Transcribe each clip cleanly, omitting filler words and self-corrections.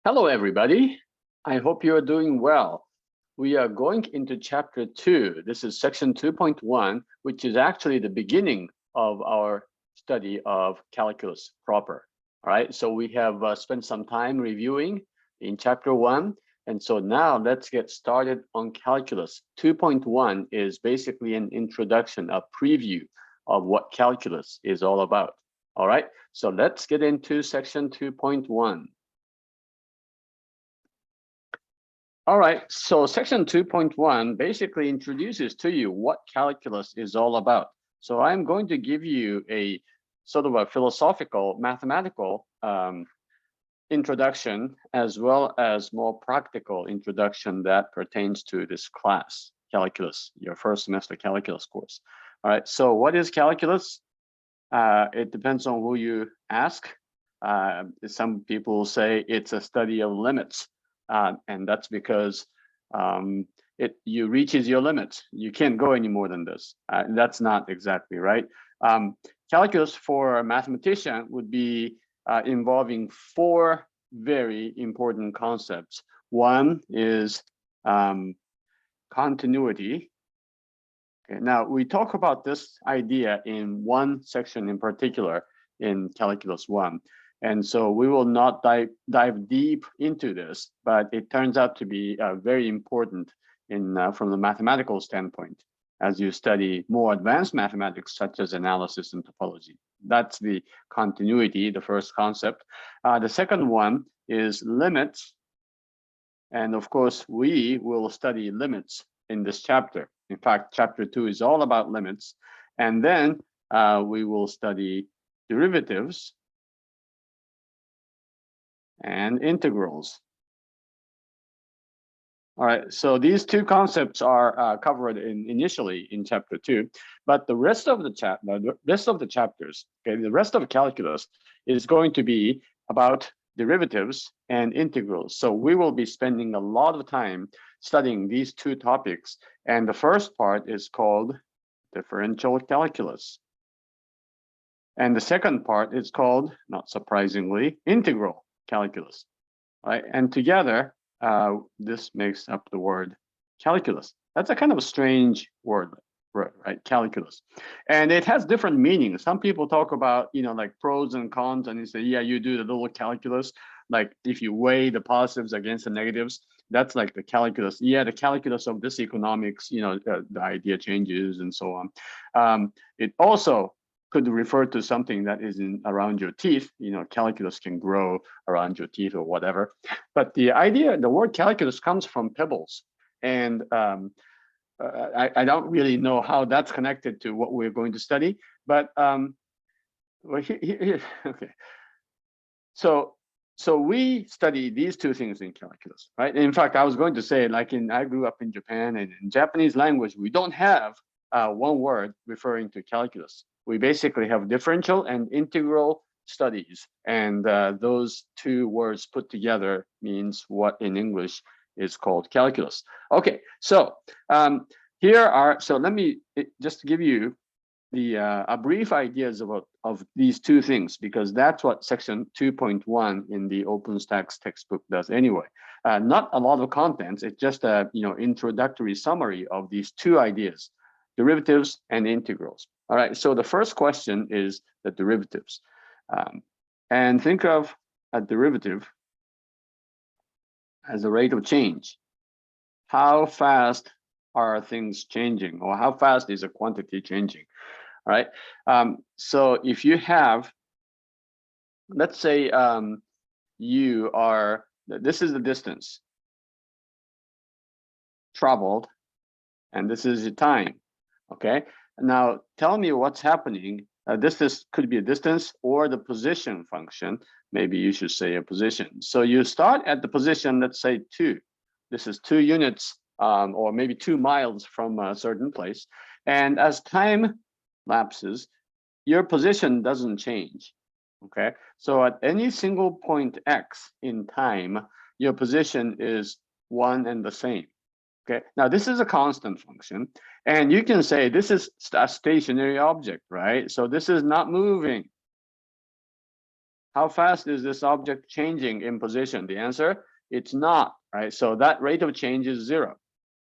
Hello, everybody. I hope you're doing well. We are going into chapter 2. This is section 2.1, which is actually the beginning of our study of calculus proper. All right, so we have spent some time reviewing in chapter 1. And so now let's get started on calculus. 2.1 is basically an introduction, a preview of what calculus is all about. All right, so let's get into section 2.1. All right, so section 2.1 basically introduces to you what calculus is all about. So I'm going to give you a sort of a philosophical, mathematical introduction, as well as more practical introduction that pertains to this class, calculus, your first semester calculus course. All right, so what is calculus? It depends on who you ask. Some people say it's a study of limits. And that's because you reaches your limits. You can't go any more than this. That's not exactly right. Calculus for a mathematician would be involving four very important concepts. One is continuity. Okay, now we talk about this idea in one section in particular in Calculus 1. And so we will not dive deep into this, but it turns out to be very important from the mathematical standpoint as you study more advanced mathematics such as analysis and topology. That's the continuity, the first concept. The second one is limits. And of course, we will study limits in this chapter. In fact, chapter 2 is all about limits. And then we will study derivatives and integrals. All right, so these two concepts are covered initially in chapter 2, but the rest of the chapters, okay, the rest of calculus is going to be about derivatives and integrals. So we will be spending a lot of time studying these two topics, and the first part is called differential calculus. And the second part is called, not surprisingly, integral calculus, right? And together, this makes up the word calculus. That's a kind of a strange word, right? Calculus. And it has different meanings. Some people talk about, like pros and cons, and they say, yeah, you do the little calculus. Like if you weigh the positives against the negatives, that's like the calculus. Yeah, the calculus of this economics, the idea changes and so on. It also could refer to something that is around your teeth. Calculus can grow around your teeth or whatever. But the word calculus comes from pebbles. And I don't really know how that's connected to what we're going to study. But okay. So we study these two things in calculus, right? In fact, I was going to say, I grew up in Japan, and in Japanese language, we don't have one word referring to calculus. We basically have differential and integral studies, and those two words put together means what in English is called calculus. Okay, so so let me just give you a brief ideas of these two things, because that's what section 2.1 in the OpenStax textbook does anyway. Not a lot of contents, it's just a introductory summary of these two ideas, derivatives and integrals. All right, so the first question is the derivatives. And think of a derivative as a rate of change. How fast are things changing, or how fast is a quantity changing? All right, so if you have, let's say this is the distance traveled, and this is the time, okay? Now, tell me what's happening. This could be a distance or the position function. Maybe you should say a position. So you start at the position, let's say 2. This is 2 units, or maybe 2 miles from a certain place. And as time lapses, your position doesn't change, okay? So at any single point X in time, your position is 1 and the same. Okay, now this is a constant function, and you can say this is a stationary object, right? So this is not moving. how fast is this object changing in position? The answer, it's not, right? So that rate of change is 0,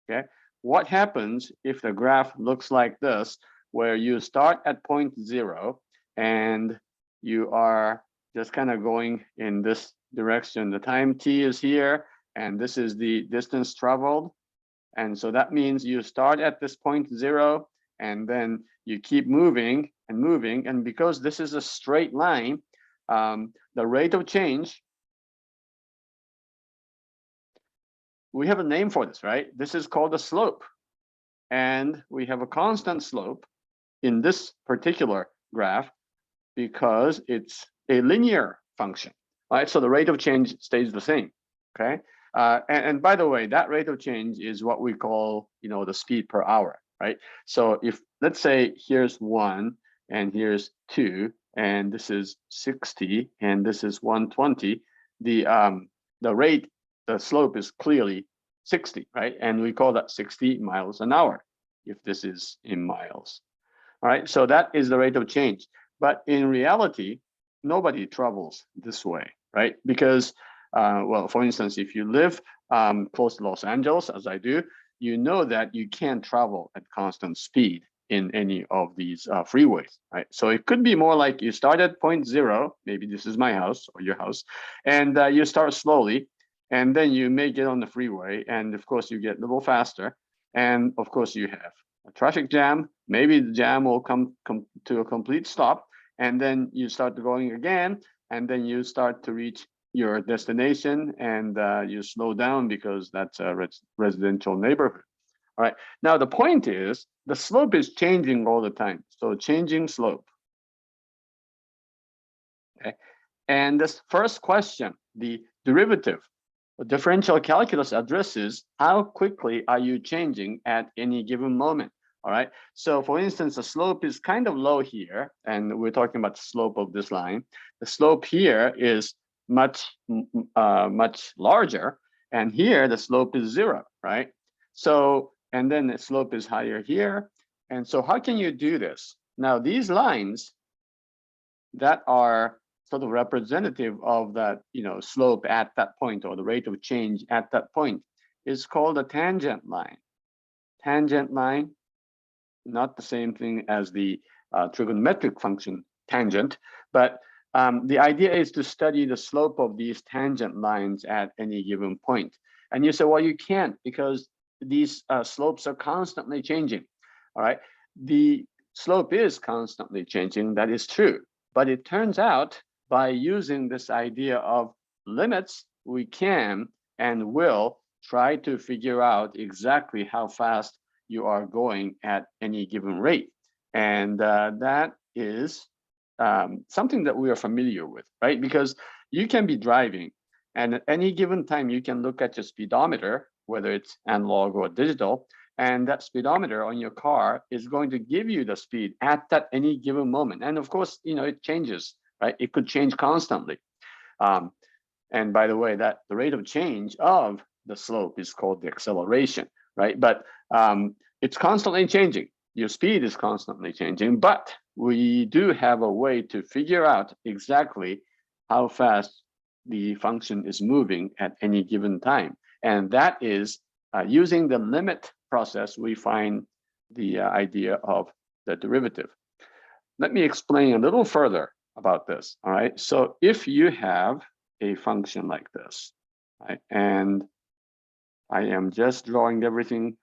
okay? What happens if the graph looks like this, where you start at point 0 and you are just kind of going in this direction? The time t is here, and this is the distance traveled. And so that means you start at this point 0, and then you keep moving and moving. And because this is a straight line, the rate of change, we have a name for this, right? This is called a slope. And we have a constant slope in this particular graph because it's a linear function, right? So the rate of change stays the same, okay? And by the way, that rate of change is what we call, the speed per hour, right? So if, let's say, here's 1 and here's 2, and this is 60 and this is 120, the rate, the slope is clearly 60, right? And we call that 60 miles an hour if this is in miles. All right, so that is the rate of change. But in reality, nobody travels this way, right? Because, well, for instance, if you live close to Los Angeles, as I do, you know that you can't travel at constant speed in any of these freeways, right? So it could be more like you start at point 0, maybe this is my house or your house, and you start slowly, and then you may get on the freeway, and of course you get a little faster, and of course you have a traffic jam. Maybe the jam will come to a complete stop, and then you start going again, and then you start to reach your destination, and you slow down because that's a residential neighborhood. All right, now the point is the slope is changing all the time, so changing slope. Okay, and this first question, the derivative, the differential calculus addresses how quickly are you changing at any given moment. All right, so for instance, the slope is kind of low here, and we're talking about the slope of this line. The slope here is much larger, and here the slope is 0, right? So, and then the slope is higher here. And so how can you do this? Now, these lines that are sort of representative of that, slope at that point, or the rate of change at that point, is called a tangent line. Tangent line, not the same thing as the trigonometric function tangent, but the idea is to study the slope of these tangent lines at any given point. And you say, well, you can't, because these slopes are constantly changing. All right, the slope is constantly changing, that is true. But it turns out by using this idea of limits, we can and will try to figure out exactly how fast you are going at any given rate. And that is something that we are familiar with, right? Because you can be driving, and at any given time, you can look at your speedometer, whether it's analog or digital, and that speedometer on your car is going to give you the speed at that any given moment. And of course, it changes, right? It could change constantly. And by the way, that the rate of change of the slope is called the acceleration, right? But it's constantly changing. Your speed is constantly changing, but we do have a way to figure out exactly how fast the function is moving at any given time. And that is using the limit process, we find the idea of the derivative. Let me explain a little further about this. All right, so if you have a function like this, right, and I am just drawing everything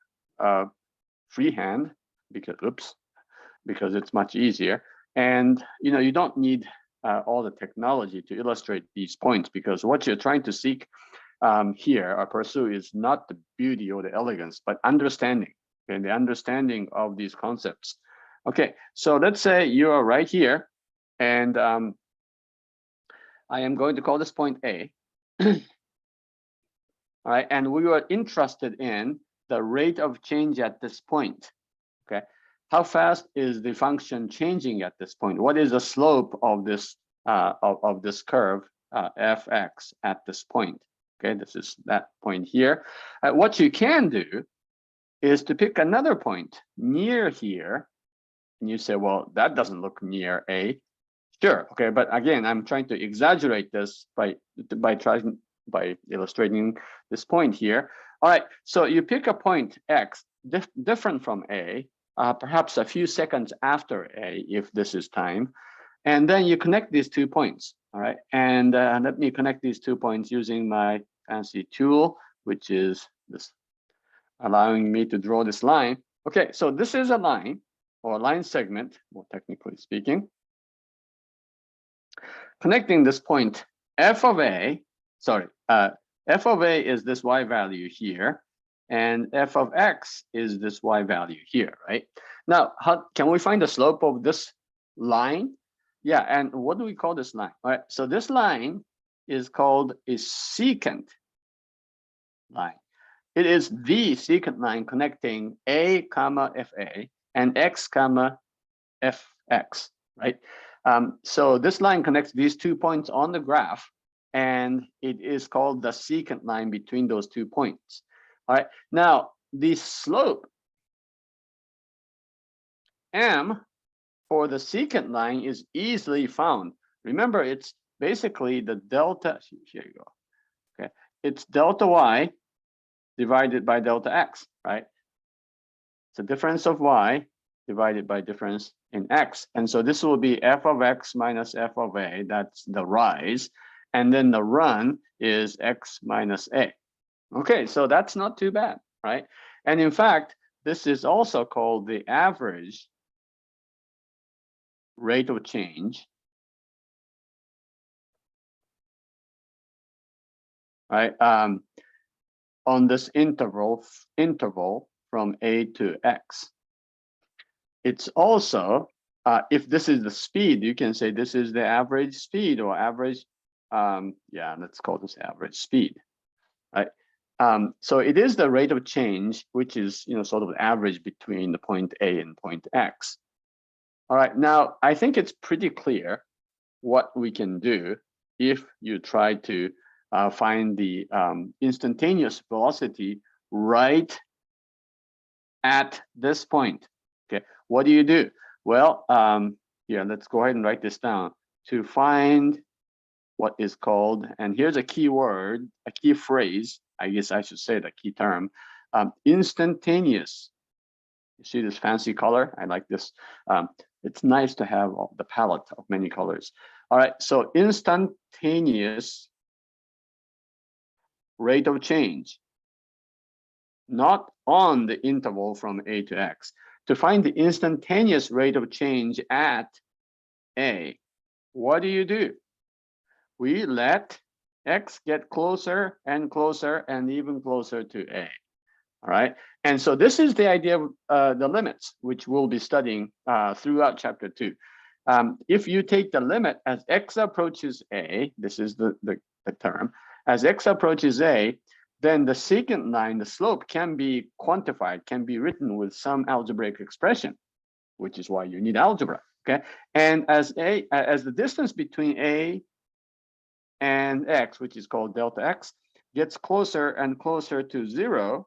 freehand because it's much easier, and you don't need all the technology to illustrate these points, because what you're trying to seek here or pursue is not the beauty or the elegance, but understanding, and the understanding of these concepts. Okay, so let's say you are right here, and I am going to call this point A. All right, and we were interested in the rate of change at this point. Okay, how fast is the function changing at this point? What is the slope of this curve fx at this point? Okay, this is that point here. What you can do is to pick another point near here, and you say, well, that doesn't look near A. Sure. Okay, but again, I'm trying to exaggerate this by illustrating this point here. All right, so you pick a point X different from A, perhaps a few seconds after A, if this is time, and then you connect these 2 points. All right, and let me connect these 2 points using my fancy tool, which is this, allowing me to draw this line. Okay, so this is a line or a line segment, more technically speaking. Connecting this point f of a, f of a is this y value here, and f of x is this y value here, right? Now, how can we find the slope of this line? Yeah, and what do we call this line? All right, so this line is called a secant line. It is the secant line connecting a comma fa and x comma fx, right? So this line connects these 2 points on the graph, and it is called the secant line between those 2 points. All right, now the slope m for the secant line is easily found. Remember, it's basically the delta, here you go, okay? It's delta y divided by delta x, right? It's the difference of y divided by difference in x. And so this will be f of x minus f of a, that's the rise. And then the run is x minus a. Okay, so that's not too bad, right? And in fact, this is also called the average rate of change, right? On this interval from a to x. It's also, if this is the speed, you can say this is the average speed or average, yeah, let's call this average speed, right? So it is the rate of change, which is, sort of average between the point A and point X. All right, now I think it's pretty clear what we can do if you try to find the instantaneous velocity right at this point. Okay, what do you do? Well, yeah, let's go ahead and write this down. To find what is called, and here's a key word, a key phrase, I guess I should say the key term, instantaneous. You see this fancy color? I like this. It's nice to have the palette of many colors. All right, so instantaneous rate of change, not on the interval from A to X. To find the instantaneous rate of change at A, what do? We let X get closer and closer and even closer to A. All right, and so this is the idea of the limits, which we'll be studying throughout chapter 2. If you take the limit as X approaches A, this is the term, as X approaches A, then the secant line, the slope, can be quantified, can be written with some algebraic expression, which is why you need algebra, okay? And as the distance between A and X, which is called delta X, gets closer and closer to 0,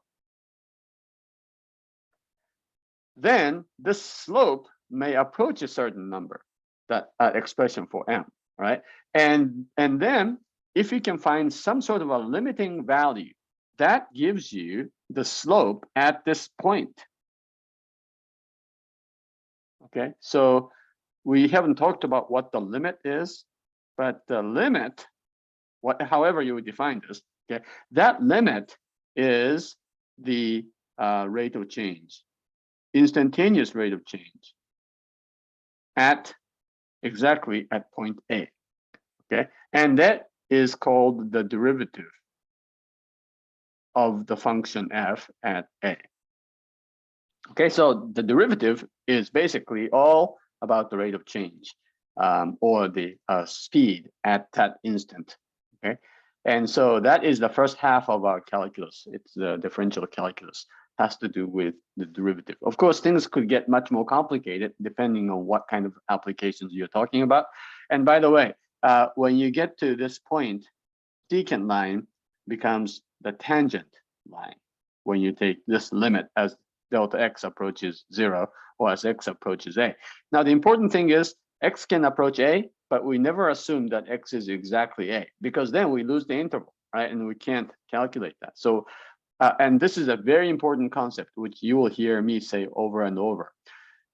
then this slope may approach a certain number, that expression for m, right? And then if you can find some sort of a limiting value, that gives you the slope at this point. Okay, so we haven't talked about what the limit is, but the limit, however you would define this, okay, that limit is the rate of change, instantaneous rate of change exactly at point A, okay? And that is called the derivative of the function f at A. Okay, so the derivative is basically all about the rate of change or the speed at that instant, okay? And so that is the first half of our calculus. It's the differential calculus, has to do with the derivative. Of course, things could get much more complicated depending on what kind of applications you're talking about. And by the way, when you get to this point, secant line becomes the tangent line when you take this limit as delta X approaches 0 or as X approaches A. Now, the important thing is X can approach A but we never assume that x is exactly a, because then we lose the interval, right? And we can't calculate that. So, and this is a very important concept, which you will hear me say over and over.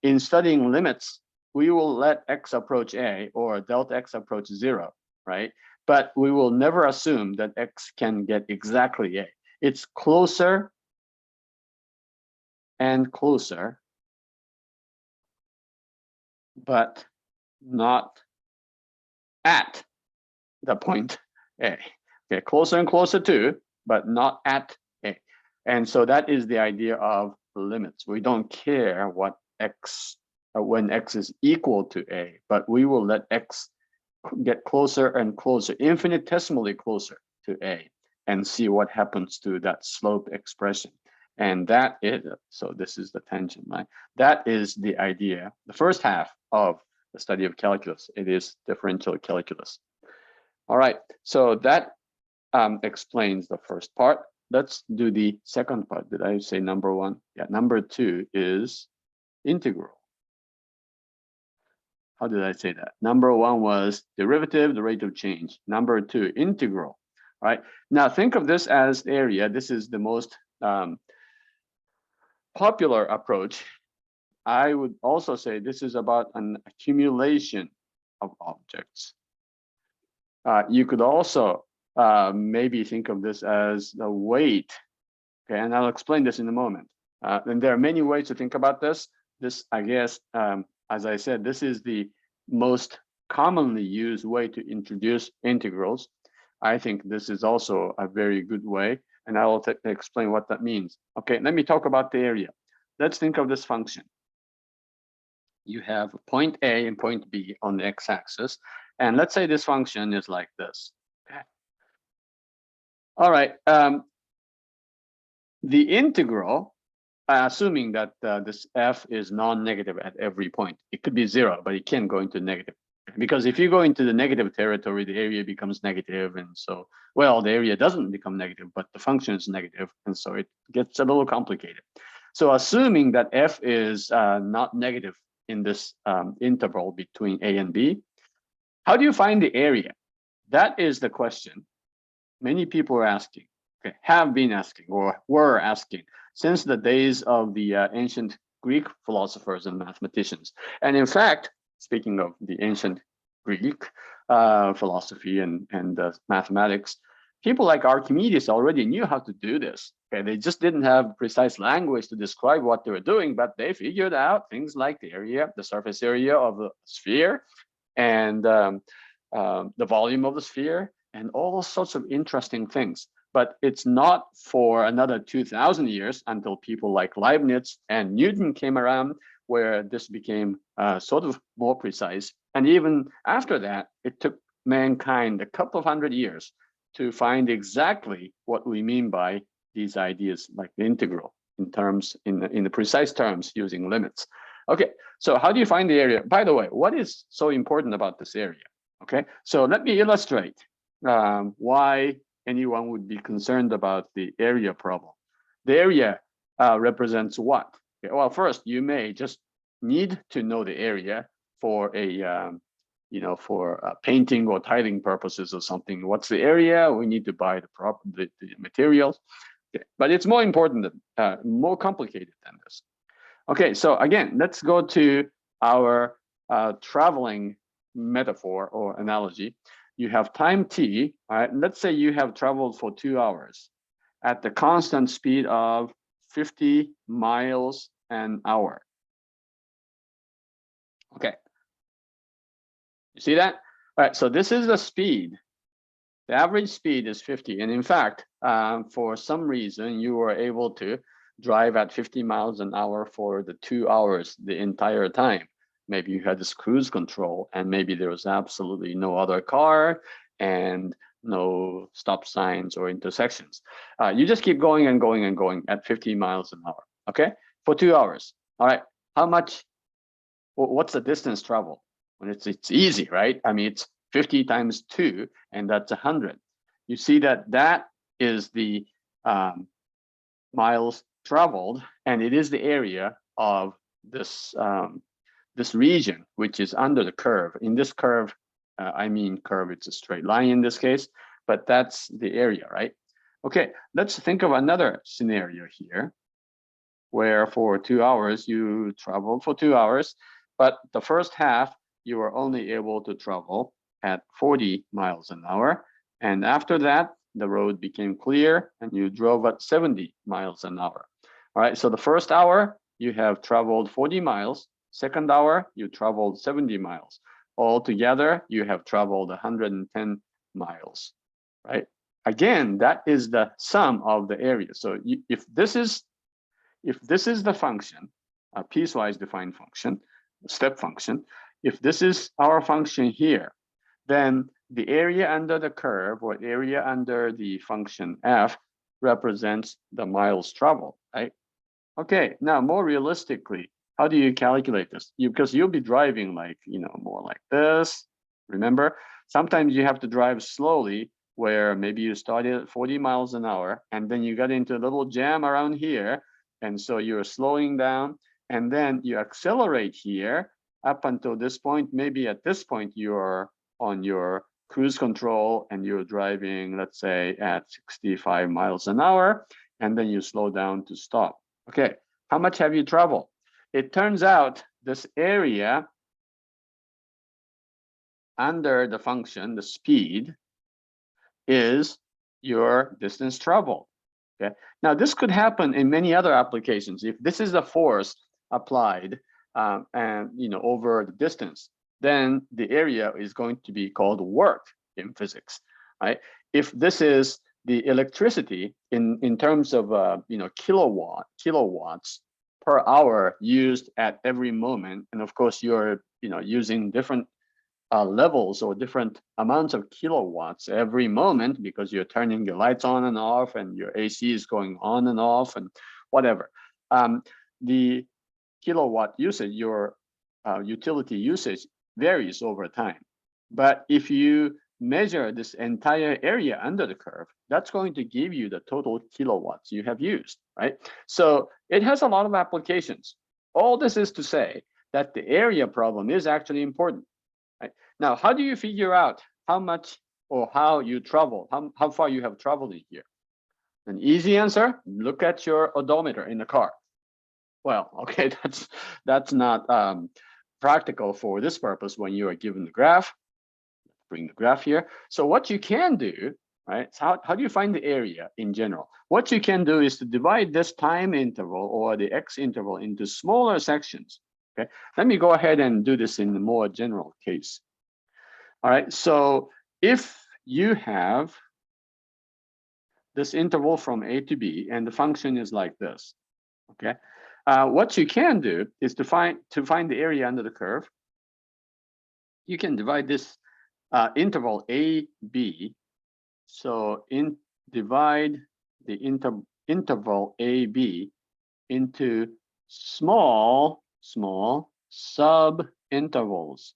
In studying limits, we will let x approach a or delta x approach 0, right? But we will never assume that x can get exactly a. It's closer and closer, but not at the point A. Okay, closer and closer to, but not at A. And so that is the idea of limits. We don't care what x, when x is equal to A, but we will let x get closer and closer, infinitesimally closer to A, and see what happens to that slope expression. And that is, so this is the tangent line. That is the idea, the first half of the study of calculus. It is differential calculus. All right, so that explains the first part. Let's do the second part. Did I say number one? Yeah, number two is integral. How did I say that? Number one was derivative, the rate of change. Number two, integral. All right, now think of this as area. This is the most popular approach. I would also say this is about an accumulation of objects. You could also maybe think of this as the weight. Okay, and I'll explain this in a moment. And there are many ways to think about this. This, I guess, as I said, this is the most commonly used way to introduce integrals. I think this is also a very good way, and I will explain what that means. Okay, let me talk about the area. Let's think of this function. You have point A and point B on the x-axis, and let's say this function is like this. Okay. All right. The integral, assuming that this f is non-negative at every point, it could be 0, but it can go into negative. Because if you go into the negative territory, the area becomes negative, and so, well, the area doesn't become negative, but the function is negative, and so it gets a little complicated. So assuming that f is not negative in this interval between a and b, how do you find the area? That is the question many people are asking, okay, have been asking, or were asking since the days of the ancient Greek philosophers and mathematicians. And in fact, speaking of the ancient Greek philosophy and mathematics, people like Archimedes already knew how to do this. Okay, they just didn't have precise language to describe what they were doing, but they figured out things like the area, the surface area of the sphere, and the volume of the sphere, and all sorts of interesting things. But it's not for another 2,000 years until people like Leibniz and Newton came around, where this became sort of more precise. And even after that, it took mankind a couple of hundred years to find exactly what we mean by these ideas like the integral in terms, in the precise terms using limits. Okay, so how do you find the area? By the way, what is so important about this area? Okay, so let me illustrate why anyone would be concerned about the area problem. The area represents what? Okay, well, first, you may just need to know the area for a for painting or tiling purposes or something. What's the area? We need to buy the materials. Okay. But it's more important, more complicated than this. Okay, so again, let's go to our traveling metaphor or analogy. You have time t, all right? Let's say you have traveled for 2 hours at the constant speed of 50 miles an hour. Okay. You see that? All right, so this is the speed. The average speed is 50. And in fact, for some reason, you were able to drive at 50 miles an hour for the 2 hours the entire time. Maybe you had this cruise control, and maybe there was absolutely no other car and no stop signs or intersections. You just keep going and going and going at 50 miles an hour, okay? For 2 hours. All right, how much, what's the distance traveled? When it's easy, right? I mean, it's 50 times 2, and that's 100. You see that is the miles traveled, and it is the area of this this region, which is under the curve. In this curve, I mean curve, it's a straight line in this case, but that's the area, right? Okay, let's think of another scenario here, where for 2 hours, you traveled for 2 hours, but the first half, you were only able to travel at 40 miles an hour. And after that, the road became clear and you drove at 70 miles an hour. All right, so the first hour, you have traveled 40 miles. Second hour, you traveled 70 miles. Altogether, you have traveled 110 miles, right? Again, that is the sum of the area. So if this is the function, a piecewise defined function, step function, if this is our function here, then the area under the curve or area under the function f represents the miles traveled, right? Okay, now more realistically, how do you calculate this? Because you'll be driving like, more like this. Remember, sometimes you have to drive slowly, where maybe you started at 40 miles an hour and then you got into a little jam around here. And so you're slowing down and then you accelerate here up until this point. Maybe at this point, you're on your cruise control and you're driving, let's say, at 65 miles an hour, and then you slow down to stop. Okay, how much have you traveled? It turns out this area under the function, the speed, is your distance traveled. Okay. Now this could happen in many other applications. If this is the force applied and over the distance, then the area is going to be called work in physics, right? If this is the electricity in terms of kilowatts per hour used at every moment, and of course you're using different levels or different amounts of kilowatts every moment because you're turning your lights on and off and your AC is going on and off and whatever. The kilowatt usage, your utility usage varies over time. But if you measure this entire area under the curve, that's going to give you the total kilowatts you have used, right? So it has a lot of applications. All this is to say that the area problem is actually important. Right? Now, how do you figure out how much or how you travel, how far you have traveled in here? An easy answer, look at your odometer in the car. Well, okay, that's not practical for this purpose when you are given the graph. Bring the graph here. So what you can do, right? So how do you find the area in general? What you can do is to divide this time interval or the x interval into smaller sections. Okay, let me go ahead and do this in the more general case. All right, so if you have this interval from A to B and the function is like this, okay, what you can do is to find the area under the curve. You can divide this interval A, B. So divide the interval A, B into small sub-intervals.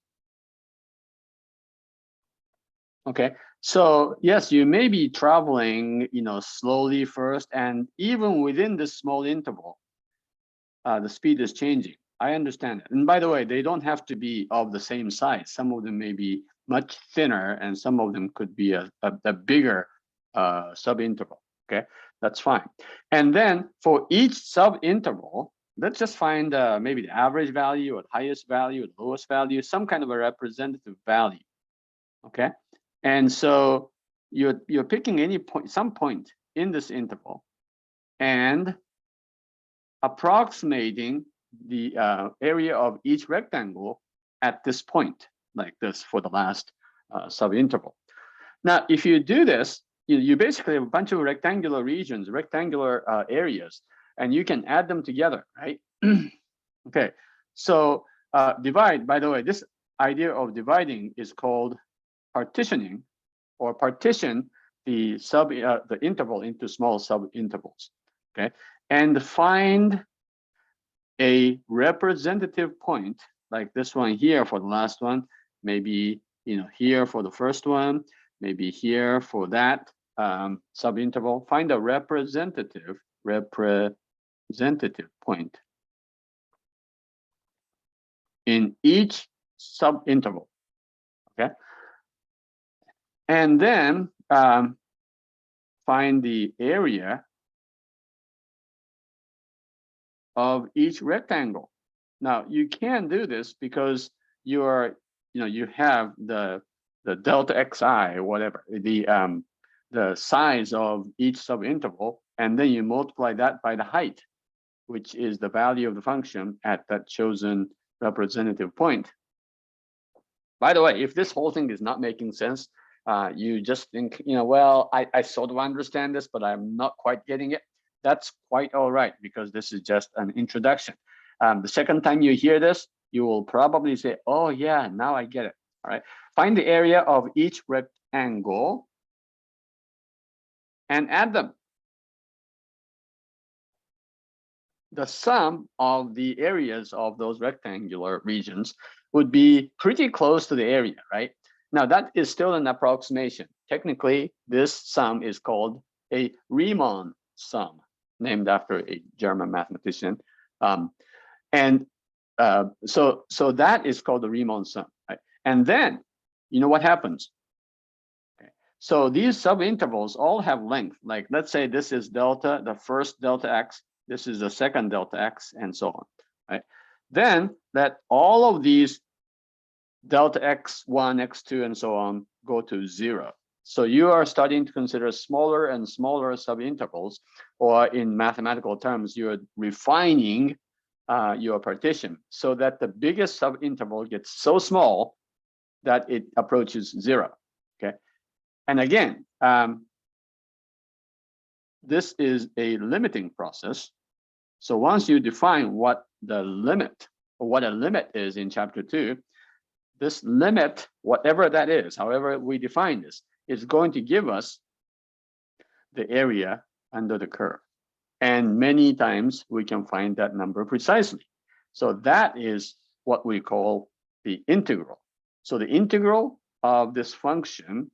Okay, so yes, you may be traveling, slowly first, and even within this small interval, the speed is changing. I understand it. And by the way, they don't have to be of the same size. Some of them may be much thinner, and some of them could be a bigger sub-interval. Okay, that's fine. And then for each sub-interval, let's just find maybe the average value or the highest value or the lowest value, some kind of a representative value. Okay, and so you're picking any point, some point in this interval, and approximating the area of each rectangle at this point, like this for the last sub-interval. Now, if you do this, you basically have a bunch of rectangular regions, rectangular areas, and you can add them together, right? Okay, so divide, by the way, this idea of dividing is called partitioning, or partition the interval into small sub-intervals, okay? And find a representative point like this one here for the last one, maybe here for the first one, maybe here for that sub-interval. Find a representative point in each sub-interval. Okay, And then find the area of each rectangle. Now you can do this because you are, you have the delta xi, whatever, the size of each subinterval, and then you multiply that by the height, which is the value of the function at that chosen representative point. By the way, if this whole thing is not making sense, you just think, well, I sort of understand this, but I'm not quite getting it. That's quite all right, because this is just an introduction. The second time you hear this, you will probably say, oh yeah, now I get it. All right, find the area of each rectangle and add them. The sum of the areas of those rectangular regions would be pretty close to the area, right? Now that is still an approximation. Technically, this sum is called a Riemann sum, named after a German mathematician. So that is called the Riemann sum, right? And then, what happens? Okay. So these subintervals all have length. Like, let's say this is delta, the first delta x, this is the second delta x, and so on, right? Then let all of these delta x1, x2, and so on go to 0. So you are starting to consider smaller and smaller subintervals, or in mathematical terms, you're refining your partition so that the biggest subinterval gets so small that it approaches 0. Okay, and again, this is a limiting process. So once you define what the limit, or what a limit is in chapter 2, this limit, whatever that is, however we define this, is going to give us the area under the curve. And many times we can find that number precisely. So that is what we call the integral. So the integral of this function,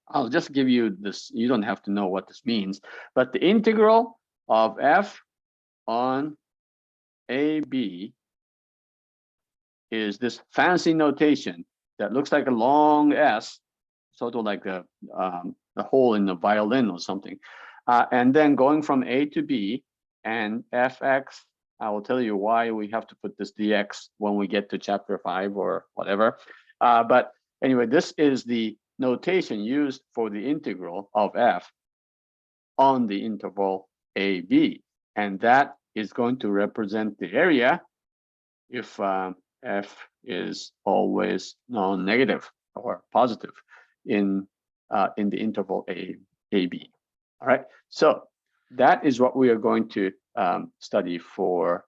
I'll just give you this, you don't have to know what this means, but the integral of f on AB is this fancy notation that looks like a long S, sort of like a hole in the violin or something. And then going from A to B, and fx, I will tell you why we have to put this dx when we get to chapter 5 or whatever. But anyway, this is the notation used for the integral of f on the interval AB. And that is going to represent the area if f is always non-negative or positive in the interval AB. All right, so that is what we are going to study for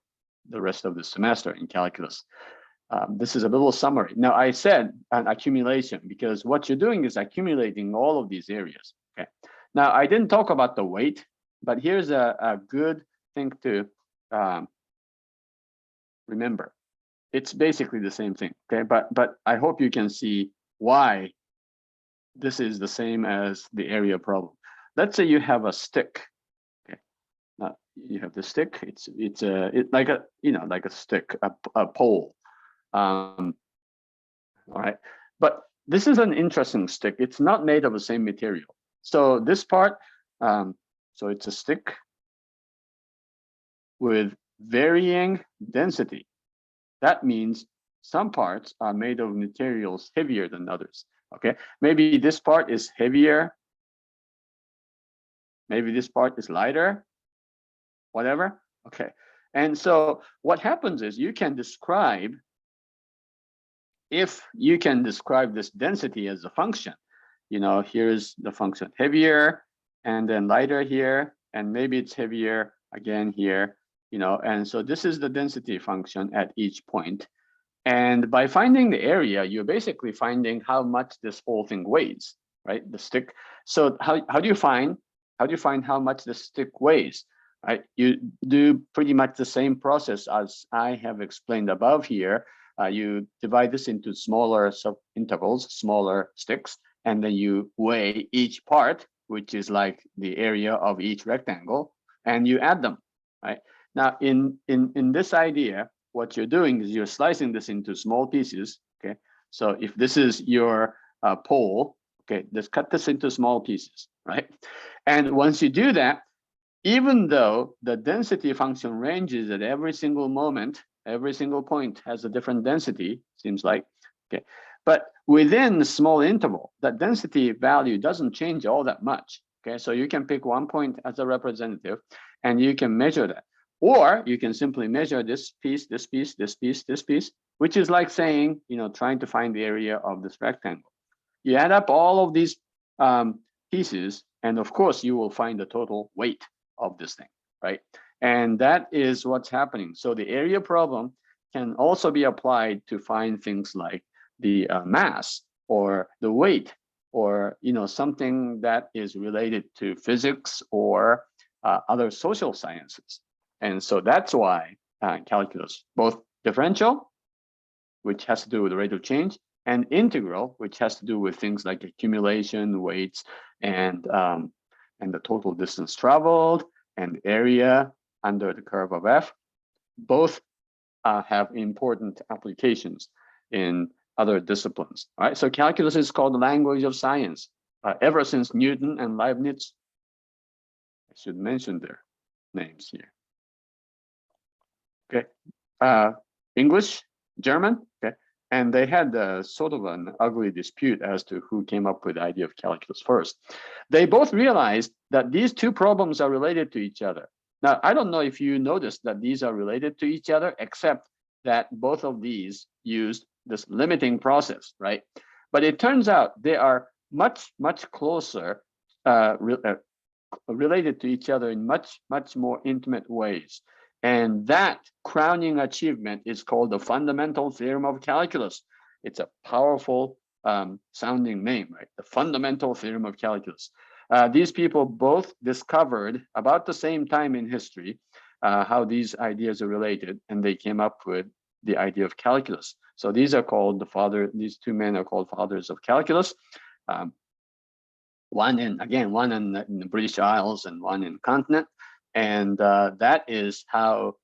the rest of the semester in calculus. This is a little summary. Now, I said an accumulation because what you're doing is accumulating all of these areas. Okay. Now, I didn't talk about the weight, but here's a good thing to remember. It's basically the same thing. Okay, but I hope you can see why this is the same as the area problem. Let's say you have a stick. Okay, now you have the stick. It's like a like a stick, a pole. All right, but this is an interesting stick. It's not made of the same material. So this part, so it's a stick with varying density. That means some parts are made of materials heavier than others. Okay, maybe this part is heavier. Maybe this part is lighter, whatever. Okay, and so what happens is you can describe, if you can describe this density as a function, here's the function heavier and then lighter here, and maybe it's heavier again here, and so this is the density function at each point. And by finding the area, you're basically finding how much this whole thing weighs, right? The stick. So how do you find how much the stick weighs, right? You do pretty much the same process as I have explained above here. You divide this into smaller subintervals, smaller sticks, and then you weigh each part, which is like the area of each rectangle, and you add them, right? Now, in this idea, what you're doing is you're slicing this into small pieces, okay? So if this is your pole. Okay, let's cut this into small pieces, right? And once you do that, even though the density function ranges at every single moment, every single point has a different density, seems like, okay. But within the small interval, that density value doesn't change all that much, okay? So you can pick one point as a representative and you can measure that. Or you can simply measure this piece, this piece, this piece, this piece, which is like saying, trying to find the area of this rectangle. You add up all of these pieces, and of course, you will find the total weight of this thing, right? And that is what's happening. So the area problem can also be applied to find things like the mass or the weight, or something that is related to physics or other social sciences. And so that's why calculus, both differential, which has to do with the rate of change, and integral, which has to do with things like accumulation, weights, and the total distance traveled, and area under the curve of f, both have important applications in other disciplines. All right, so calculus is called the language of science ever since Newton and Leibniz. I should mention their names here. Okay, English, German, okay, and they had sort of an ugly dispute as to who came up with the idea of calculus first. They both realized that these two problems are related to each other. Now, I don't know if you noticed that these are related to each other, except that both of these used this limiting process, right? But it turns out they are much, much closer related to each other in much, much more intimate ways. And that crowning achievement is called the fundamental theorem of calculus. It's a powerful sounding name, right? The fundamental theorem of calculus. These people both discovered about the same time in history how these ideas are related, and they came up with the idea of calculus. So these are called these two men are called fathers of calculus. One in the British Isles and one in continent. And that is how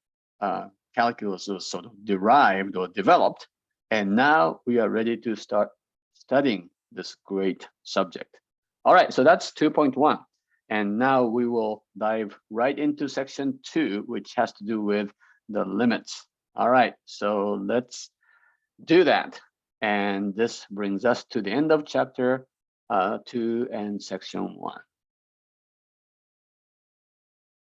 calculus was sort of derived or developed. And now we are ready to start studying this great subject. All right, so that's 2.1. And now we will dive right into section 2, which has to do with the limits. All right, so let's do that. And this brings us to the end of chapter 2 and section 1.